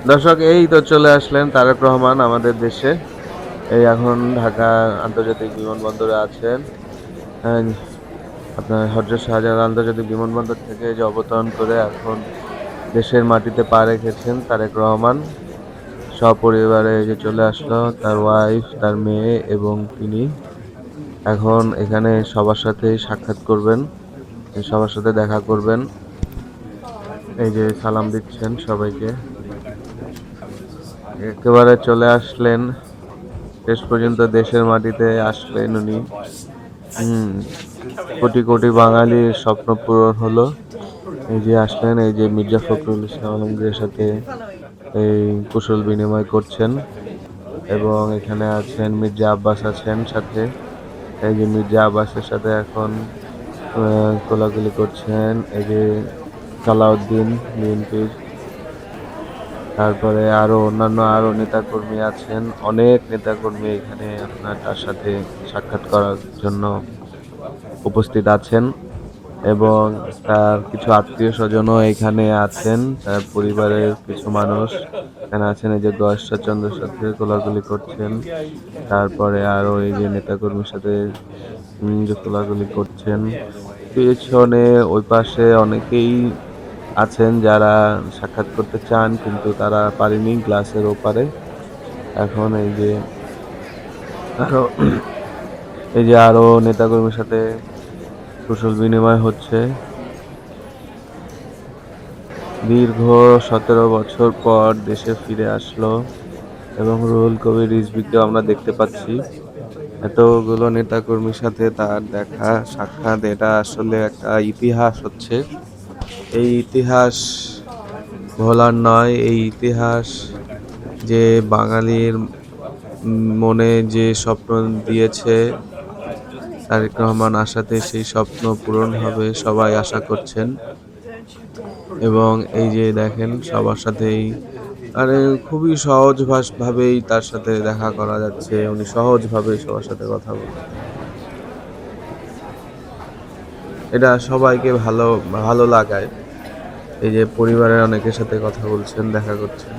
দর্শক, এই তো চলে আসলেন তারেক রহমান আমাদের দেশে। এই এখন ঢাকা আন্তর্জাতিক বিমানবন্দরে আছেন। হ্যাঁ, আপনার হযরত শাহজালাল আন্তর্জাতিক বিমানবন্দর থেকে এই যে অবতরণ করে এখন দেশের মাটিতে পা রেখেছেন তারেক রহমান। সপরিবারে এই যে চলে আসলো তার ওয়াইফ, তার মেয়ে এবং তিনি। এখন এখানে সবার সাথেই সাক্ষাৎ করবেন, সবার সাথে দেখা করবেন। এই যে সালাম দিচ্ছেন সবাইকে। একেবারে চলে আসলেন, শেষ পর্যন্ত দেশের মাটিতে আসলেন উনি। হুম, কোটি, কোটি বাঙালির স্বপ্ন পূরণ হলো। এই যে আসলেন, এই যে মির্জা ফখরুল ইসলাম আলমগীরের সাথে এই কুশল বিনিময় করছেন এবং এখানে আছেন মির্জা আব্বাস আছেন সাথে। এই যে মির্জা আব্বাসের সাথে এখন কোলাকুলি করছেন। এই যে সালাউদ্দিন বিএনপির, তারপরে আরো নেতাকর্মী আছেন। অনেক নেতাকর্মী এখানে আপনার তার সাথে সাক্ষাৎ করার জন্য উপস্থিত আছেন এবং তার কিছু আত্মীয়স্বজনও এখানে আছেন। তার পরিবারের কিছু মানুষ এখানে আছেন। এই যে গয়েশ্বরচন্দ্রের সাথে কোলাকুলি করছেন। তারপরে আরো এই যে নেতাকর্মীর সাথে যে কোলাকুলি করছেন। পেছনে ওই পাশে অনেকেই আছেন যারা সাক্ষাৎ করতে চান কিন্তু তারা পারেনি গ্লাসের ওপারে। এখন আরো আরো নেতাকর্মীর সাথে কুশল বিনিময় হচ্ছে। দীর্ঘ ১৭ বছর পর দেশে ফিরে আসলো এবং রুহুল কবির রিজভীকেও আমরা দেখতে পাচ্ছি। এতগুলো নেতাকর্মীর সাথে তার দেখা সাক্ষাৎ, এটা আসলে একটা ইতিহাস হচ্ছে। এই ইতিহাস ভোলার নয়। এই ইতিহাস যে বাঙালির মনে যে স্বপ্ন দিয়েছে তারেক রহমান আসাতে সেই স্বপ্ন পূরণ হবে সবাই আশা করছেন। এবং এই যে দেখেন সবার সাথেই আরে খুবই ভাবেই তার সাথে দেখা করা যাচ্ছে। উনি সহজভাবেই সবার সাথে কথা বলছেন। এটা সবাইকে ভালো ভালো লাগায়। এই যে পরিবারের অনেকের সাথে কথা বলছেন, দেখা করছেন।